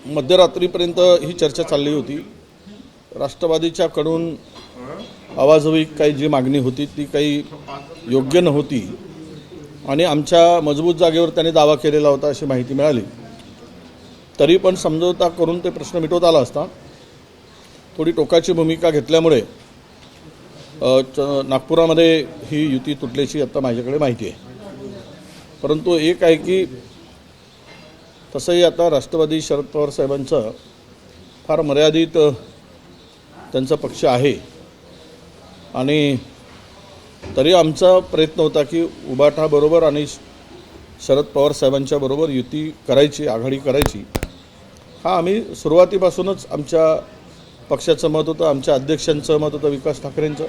मध्यरात्रीपर्यंत ही चर्चा चालली होती। राष्ट्रवादीच्या कडून आवाजवी काही जी मागणी होती ती काही योग्य नव्हती आणि आमच्या मजबूत जागेवर त्यांनी दावा केलेला होता अशी माहिती मिळाली। तरी पण समझोता करून ते प्रश्न मिटवता आला असता। थोडी टोकाची भूमिका घेतल्यामुळे नागपुरामध्ये ही युती तुटल्याची आता माझ्याकडे माहिती आहे। परंतु एक आहे की तसंही आता राष्ट्रवादी शरद पवार साहेबांचा फार मर्यादित त्यांचा पक्ष आहे आणि तरी आमचा प्रयत्न होता की उबाठाबरोबर आणि शरद पवार साहेबांच्या बरोबर युती करायची, आघाडी करायची। हा आम्ही सुरुवातीपासूनच आमच्या पक्षाचं मत होतं, आमच्या अध्यक्षांचं मत होतं, विकास ठाकरेंचं,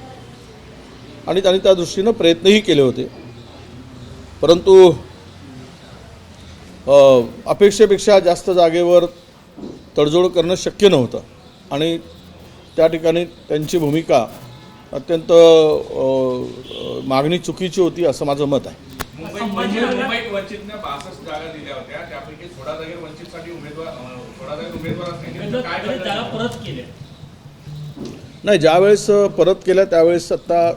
आणि त्यांनी त्या दृष्टीनं प्रयत्नही केले होते। परंतु अपेक्षेपेक्षा जास्त जागेवर तडजोड करणं शक्य नव्हतं आणि त्या ठिकाणी त्यांची भूमिका अत्यंत मागणी चुकीची होती असं माझं मत आहे। मुंबईत वंचितने 62 जागा दिल्या होत्या, त्यापैकी 16 जागेवर वंचितसाठी उमेदवार परत केले नाही। ज्यावेळेस परत केल्या त्यावेळेस आता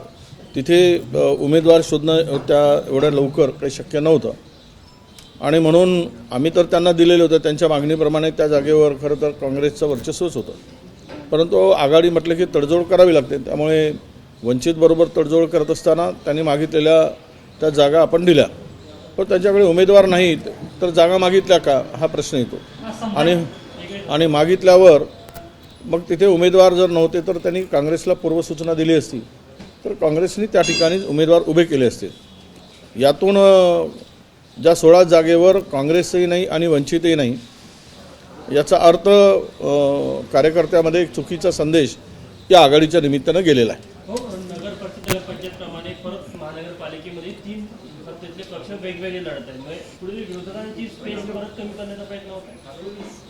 तिथे उमेदवार शोधणं त्या एवढ्या लवकर काही शक्य नव्हतं आणि म्हणून आम्ही तर त्यांना दिलेलं होतं। त्यांच्या मागणीप्रमाणे त्या जागेवर खरं तर काँग्रेसचं वर्चस्वच होतं, परंतु आघाडी म्हटलं की तडजोड करावी लागते। त्यामुळे वंचितबरोबर तडजोड करत असताना त्यांनी मागितलेल्या त्या जागा आपण दिल्या, पण त्यांच्याकडे उमेदवार नाही तर जागा मागितल्या का हा प्रश्न येतो। आणि मागितल्यावर मग तिथे उमेदवार जर नव्हते तर त्यांनी काँग्रेसला पूर्वसूचना दिली असती तर काँग्रेसने त्या ठिकाणी उमेदवार उभे केले असते। यातून ज्या 16 जागेवर काँग्रेसही नाही आणि वंचितही नाही याचा अर्थ कार्यकर्त्यामध्ये एक चुकीचा संदेश या आघाडीच्या निमित्तानं गेलेला आहे। नगर परिषदेप्रमाणे परत महानगरपालिकेमध्ये 3 सत्तेतले पक्ष वेगवेगळे लढत आहेत, पुढील विरोधकांची स्पेस परत कमी करण्याचा प्रयत्न होता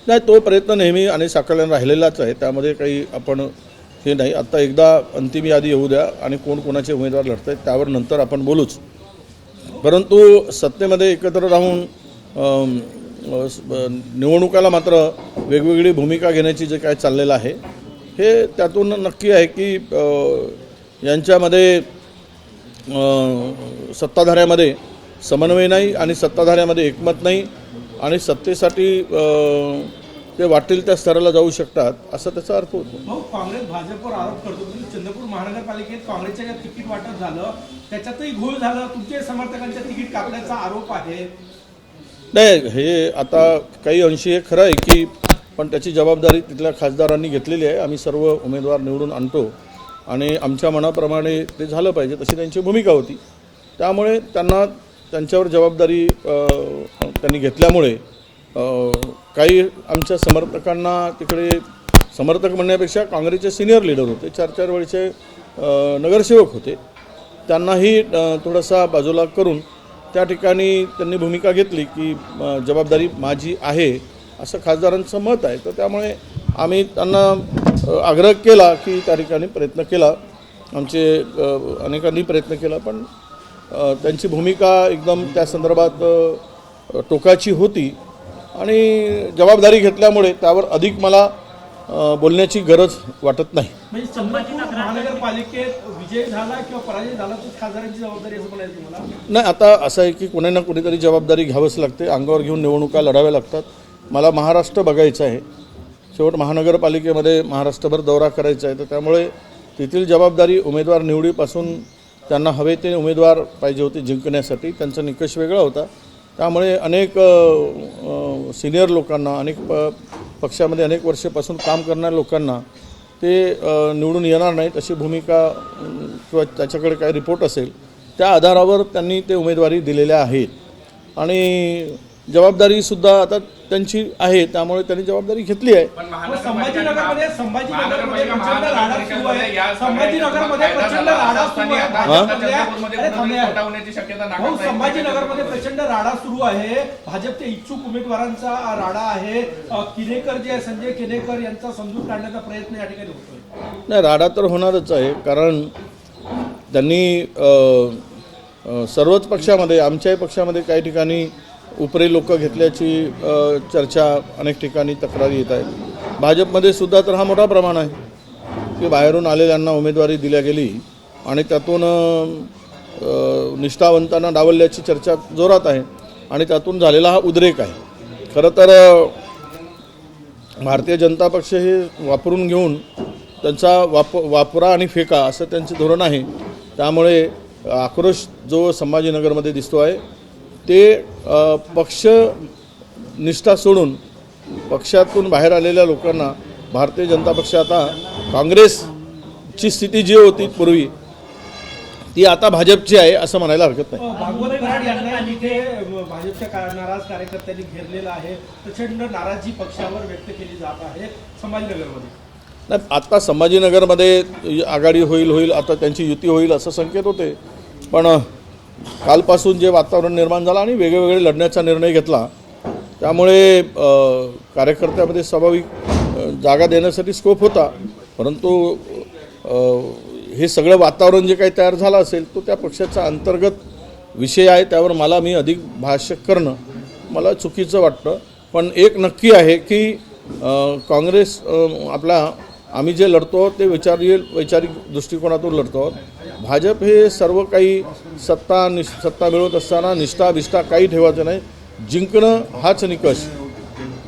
नाही, तो प्रयत्न नेहमी आणि साकल्यानं राहिलेलाच आहे, त्यामध्ये काही आपण हे नाही। आता एकदा अंतिम यादी येऊ द्या आणि कोण कोणाचे उमेदवार लढत आहेत त्यावर नंतर आपण बोलूच। परंतु सत्तेमध्ये एकत्र राहून निवडणुकाला मात्र वेगवेगळी भूमिका घेण्याची जे काय चाललेलं आहे हे त्यातून नक्की आहे की यांच्यामध्ये सत्ताधाऱ्यामध्ये समन्वय नाही आणि सत्ताधाऱ्यामध्ये एकमत नाही आणि सत्तेसाठी ते वाटेल त्या स्तराला जाऊ शकतात असा त्याचा अर्थ होतो। काँग्रेस भाजपवर आरोप करतो की चंद्रपूर महानगरपालिकेत काँग्रेसच्या ज्या तिकीट वाटप झालं त्याच्यातही घोळ झालं, तुमच्या समर्थकांच्या तिकीट कापल्याचा आरोप आहे। नाही, हे आता काही अंशी हे खरं आहे की पण त्याची जबाबदारी तिथल्या खासदारांनी घेतलेली आहे। आम्ही सर्व उमेदवार निवडून आणतो आणि आमच्या मनाप्रमाणे ते झालं पाहिजे तशी त्यांची भूमिका होती। त्यामुळे त्यांच्यावर जबाबदारी त्यांनी घेतल्यामुळे काही आमच्या समर्थकांना तिकडे समर्थक म्हणण्यापेक्षा काँग्रेसचे सिनियर लीडर होते, 4-4 वेळचे नगरसेवक होते, त्यांनाही थोडासा बाजूला करून त्या ठिकाणी त्यांनी भूमिका घेतली की जबाबदारी माझी आहे असं खासदारांचं मत आहे। तर त्यामुळे आम्ही त्यांना आग्रह केला की त्या ठिकाणी प्रयत्न केला, आमचे अनेकांनी प्रयत्न केला, पण त्यांची भूमिका एकदम त्या संदर्भात टोकाची होती आणि जबाबदारी घेतल्यामुळे त्यावर अधिक मला बोलण्याची गरज वाटत नाही। म्हणजे चंद्रपूर महानगरपालिकेत विजय झाला किंवा पराजय झाला तर खासदारांची जबाबदारी असं म्हणायचं तुम्हाला? नाही, आता असं आहे की कोणी ना कुणीतरी जबाबदारी घ्यावीच लागते, अंगावर घेऊन निवडणुका लढाव्या लागतात। मला महाराष्ट्र बघायचं आहे, शेवट महानगरपालिकेमध्ये महाराष्ट्रभर दौरा करायचा आहे, तर त्यामुळे तेथील जबाबदारी उमेदवार निवडीपासून त्यांना हवे ते उमेदवार पाहिजे होते जिंकण्यासाठी, त्यांचा निकष वेगळा होता। त्यामुळे अनेक सिनियर लोकांना, अनेक पक्षामध्ये अनेक वर्षापासून काम करणाऱ्या लोकांना ते निवडून येणार नाहीत अशी भूमिका किंवा त्याच्याकडे काही रिपोर्ट असेल त्या आधारावर त्यांनी ते उमेदवारी दिलेल्या आहेत आणि जबाबदारीसुद्धा आता त्यांची आहे, त्यामुळे त्यांनी जबाबदारी घेतली आहे। संभाजीनगरमध्ये प्रचंड राडा सुरू आहे, संभाजीनगरमध्ये प्रचंड राडा सुरू आहे, भाजपच्या इच्छुक उमेदवारांचा राडा आहे। किनेकर जे आहे, संजय किनेकर यांचा समजून काढण्याचा प्रयत्न या ठिकाणी होतोय। नाही, राडा तर होणारच आहे, कारण त्यांनी सर्वच पक्षामध्ये, आमच्याही पक्षामध्ये काही ठिकाणी उपरी लोक घेतल्याची चर्चा अनेक ठिकाणी तक्रारी येत आहेत. भाजपमध्ये सुद्धा तर हा मोठा प्रमाण आहे की बाहेरून आलेल्यांना उमेदवारी दिल्या गेली आणि त्यातून निष्ठावंतांना डावलल्याची चर्चा जोरात आहे आणि त्यातून झालेला हा उद्रेक आहे. खरं तर भारतीय जनता पक्ष हे वापरून घेऊन त्यांचा वापरा आणि फेका असं त्यांचे धोरण आहे. त्यामुळे आक्रोश जो संभाजीनगरमध्ये दिसतो आहे ते पक्ष निष्ठा सोडून पक्षातून बाहेर आलेल्या लोकांना भारतीय जनता पक्ष आता काँग्रेसची स्थिती जी होती पूर्वी ती आता भाजपची आहे असं म्हणायला हरकत नाही. भागवत कराड यांना इथे भाजपच्या नाराज कार्यकर्त्यांनी घेरलेलं आहे. प्रचंड नाराजी पक्षावर व्यक्त केली जात आहे संभाजीनगरमध्ये. नाही, आता संभाजीनगरमध्ये आघाडी होईल आता त्यांची युती होईल असं संकेत होते. पण कालपासून जे वातावरण निर्माण झालं आणि वेगवेगळे लढण्याचा निर्णय घेतला त्यामुळे कार्यकर्त्यामध्ये स्वाभाविक जागा देण्यासाठी स्कोप होता. परंतु हे सगळं वातावरण जे काही तयार झालं असेल तो त्या पक्षाचा अंतर्गत विषय आहे. त्यावर मी अधिक भाष्य करणं मला चुकीचं वाटतं. पण एक नक्की आहे की काँग्रेस आम्ही जे लढतो ते वैचारिक दृष्टिकोनातून लढतो. भाजप हे सर्व काही सत्ता मिळवत असताना निष्ठा काही ठेवायचं नाही. जिंकणं हाच निकष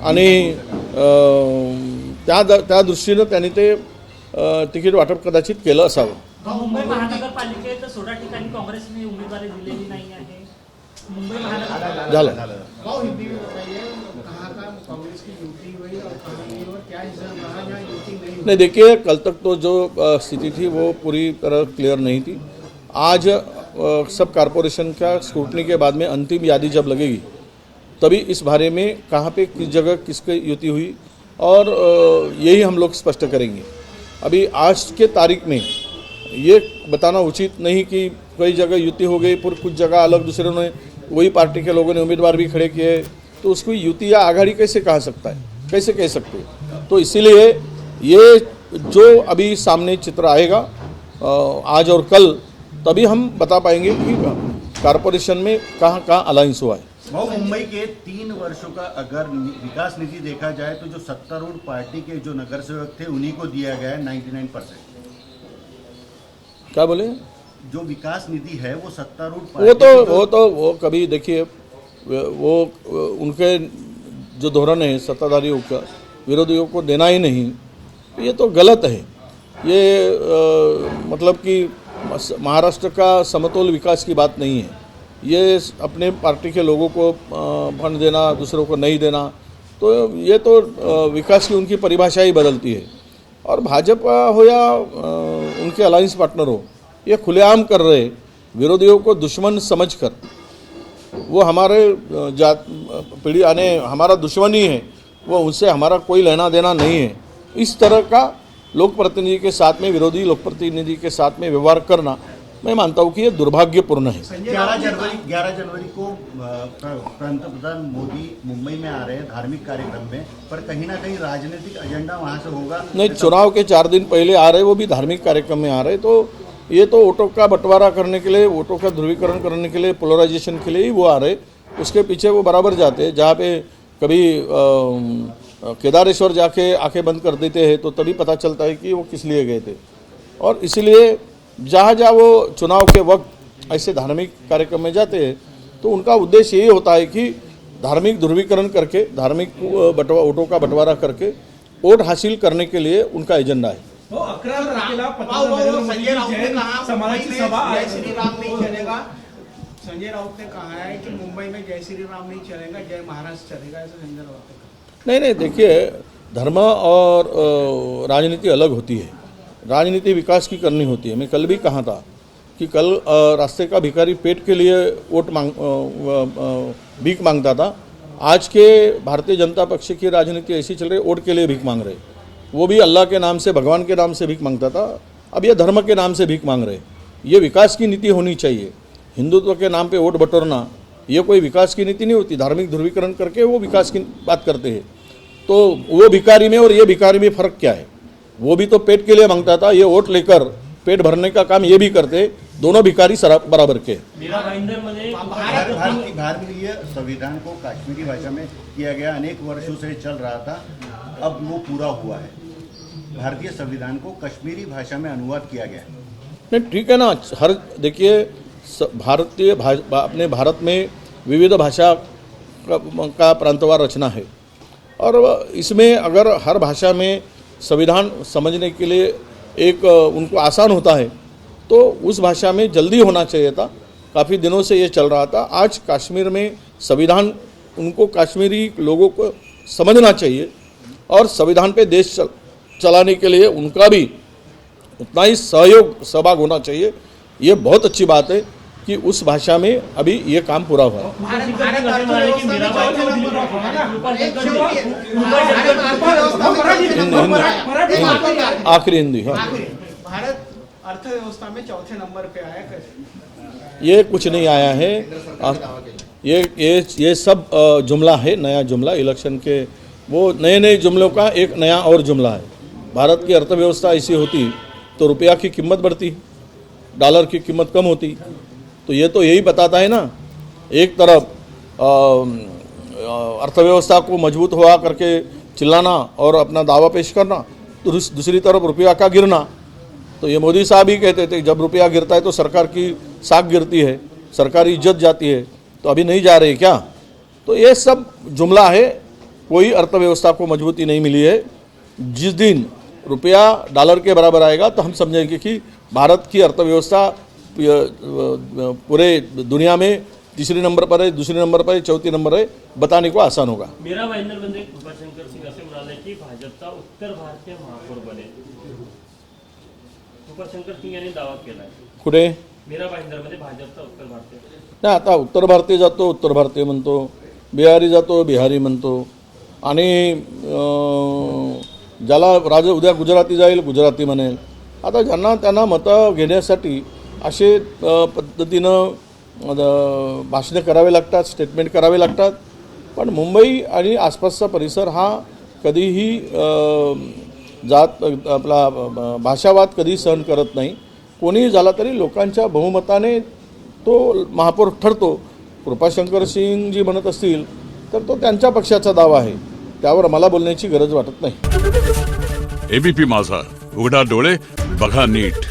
आणि त्या दृष्टीनं त्यांनी ते तिकीट वाटप कदाचित केलं असावं. मुंबई महानगरपालिकेत 16 ठिकाणी काँग्रेसने उमेदवारी दिलेली नाही आहे. मुंबई महानगर झालं नहीं. देखिए कल तक तो जो स्थिति थी वो पूरी तरह क्लियर नहीं थी. आज सब कारपोरेशन का स्क्रूटनी के बाद में अंतिम यादी जब लगेगी तभी इस बारे में कहाँ पे किस जगह किसकी युति हुई और यही हम लोग स्पष्ट करेंगे. अभी आज के तारीख में ये बताना उचित नहीं कि कई जगह युति हो गई पर कुछ जगह अलग दूसरे ने वही पार्टी के लोगों ने उम्मीदवार भी खड़े किए तो उसको युति या आघाड़ी कैसे कह सकता है, कैसे कह सकते हैं. तो इसीलिए ये जो अभी सामने चित्र आएगा आज और कल तभी हम बता पाएंगे कि कारपोरेशन में कहाँ अलायंस हुआ है. मुंबई के 3 वर्षों का अगर विकास निधि देखा जाए तो जो सत्तारूढ़ पार्टी के जो नगर सेवक थे उन्हीं को दिया गया है 99%. क्या बोले? जो विकास निधि है वो सत्तारूढ़ पार्टी वो कभी देखिए वो उनके जो धोरण है सत्ताधारियों का विरोधियों को देना ही नहीं, ये तो गलत है. ये मतलब कि महाराष्ट्र का समतोल विकास की बात नहीं है. ये अपने पार्टी के लोगों को फंड देना दूसरों को नहीं देना तो ये तो विकास की उनकी परिभाषा ही बदलती है. और भाजपा हो या उनके अलायंस पार्टनर हो ये खुलेआम कर रहे विरोधियों को दुश्मन समझकर वो हमारे जात पीढ़ी आने हमारा दुश्मन ही है, वो उनसे हमारा कोई लेना देना नहीं है. इस तरह का लोक प्रतिनिधि के साथ में विरोधी लोक प्रतिनिधि के साथ में व्यवहार करना मैं मानता हूँ कि ये दुर्भाग्यपूर्ण है. 11 जनवरी को पंतप्रधान मोदी मुंबई में आ रहे हैं धार्मिक कार्यक्रम में, पर कहीं ना कहीं राजनीतिक एजेंडा वहाँ से होगा. नहीं, चुनाव के 4 दिन पहले आ रहे वो भी धार्मिक कार्यक्रम में आ रहे तो ये तो वोटों का बंटवारा करने के लिए वोटों का ध्रुवीकरण करने के लिए पोलराइजेशन के लिए ही वो आ रहे. उसके पीछे वो बराबर जाते हैं. जहाँ पे कभी केदारेश्वर जाके आंखें बंद कर देते हैं तो तभी पता चलता है कि वो किस लिए गए थे. और इसलिए जहाँ जहाँ वो चुनाव के वक्त ऐसे धार्मिक कार्यक्रम में जाते हैं तो उनका उद्देश्य यही होता है कि धार्मिक ध्रुवीकरण करके धार्मिक वोटों का बंटवारा करके वोट हासिल करने के लिए उनका एजेंडा है. 11 तारखेला संजय राउत ने कहा समाजाची सभा जय श्री राम नहीं चलेगा. संजय राउत ने कहा है कि मुंबई में जय श्री राम नहीं चलेगा, जय महाराष्ट्र चलेगा, ऐसा संजय राउत ने कहा. नहीं, देखिए धर्म और राजनीति अलग होती है. राजनीति विकास की करनी होती है. मैं कल भी कहा था कि कल रास्ते का भिखारी पेट के लिए भीख मांगता था. आज के भारतीय जनता पक्ष की राजनीति ऐसी चल रही है वोट के लिए भीख मांग रहे. वो भी अल्लाह के नाम से भगवान के नाम से भीख मांगता था, अब ये धर्म के नाम से भीख मांग रहे. ये विकास की नीति होनी चाहिए. हिंदुत्व के नाम पे वोट बटोरना ये कोई विकास की नीति नहीं होती. धार्मिक ध्रुवीकरण करके वो विकास की बात करते हैं. तो वो भिखारी में और ये भिखारी में फ़र्क क्या है? वो भी तो पेट के लिए मांगता था, ये वोट लेकर पेट भरने का काम ये भी करते. दोनों भिखारी बराबर के हैं। मीरा भाईंदर मध्ये भारतीय संविधान को कश्मीरी भाषा में किया गया, अनेक वर्षों से चल रहा था, अब वो पूरा हुआ है। भारतीय संविधान को कश्मीरी भाषा में अनुवाद किया गया है। नहीं ठीक है ना, हर देखिए अपने भारत में विविध भाषा का प्रांतवार रचना है और इसमें अगर हर भाषा में संविधान समझने के लिए एक उनको आसान होता है तो उस भाषा में जल्दी होना चाहिए था। काफ़ी दिनों से ये चल रहा था। आज कश्मीर में संविधान उनको कश्मीरी लोगों को समझना चाहिए और संविधान पे देश चलाने के लिए उनका भी उतना ही सहभाग होना चाहिए। ये बहुत अच्छी बात है कि उस भाषा में अभी ये काम पूरा हुआ है। आखिरी हिंदी, हाँ। भारत अर्थव्यवस्था में चौथे नंबर पे आया कैसे? ये कुछ नहीं आया है, ये सब जुमला है, नया जुमला इलेक्शन के, वो नए नए जुमलों का एक नया और जुमला है। भारत की अर्थव्यवस्था ऐसी होती तो रुपया की कीमत बढ़ती, डॉलर की कीमत कम होती। तो ये तो यही बताता है ना, एक तरफ अर्थव्यवस्था को मजबूत हुआ करके चिल्लाना और अपना दावा पेश करना, तो दूसरी तरफ रुपया का गिरना। तो ये मोदी साहब ही कहते थे जब रुपया गिरता है तो सरकार की साख गिरती है, सरकारी इज्जत जाती है। तो अभी नहीं जा रही क्या? तो ये सब जुमला है, कोई अर्थव्यवस्था को मजबूती नहीं मिली है। जिस दिन रुपया डॉलर के बराबर आएगा तो हम समझेंगे कि भारत की अर्थव्यवस्था पूरे दुनिया में तीसरे नंबर पर है, दूसरे नंबर पर है, चौथे नंबर है, बताने को आसान होगा। मीरा भाईंदरमध्ये कृपाशंकर सिंग असे म्हणाले की भाजपचा उत्तर भारतीय महापौर बनेल. कृपाशंकर सिंग यांनी दावा केला. कुठे? मीरा भाईंदरमध्ये भाजपचा उत्तर भारतीय. नाही, आता उत्तर भारतीय जातो उत्तर भारतीय म्हणतो, बिहारी जातो बिहारी म्हणतो आणि ज्याला उद्या गुजराती जाईल गुजराती म्हणेल. आता ज्यांना त्यांना मतं घेण्यासाठी असे पद्धतीनं भाषणे करावे लागतात, स्टेटमेंट करावे लागतात. पण मुंबई आणि आसपासचा परिसर हा कधीही आपला भाषावाद कधी सहन करत नाही. कोणीही झाला तरी लोकांच्या बहुमताने तो महापौर ठरतो. कृपाशंकर सिंग जी म्हणत असतील तर तो त्यांच्या पक्षाचा दावा आहे, त्यावर मला बोलण्याची गरज वाटत नाही. एबीपी माझा, उघडा डोळे बघा नीट.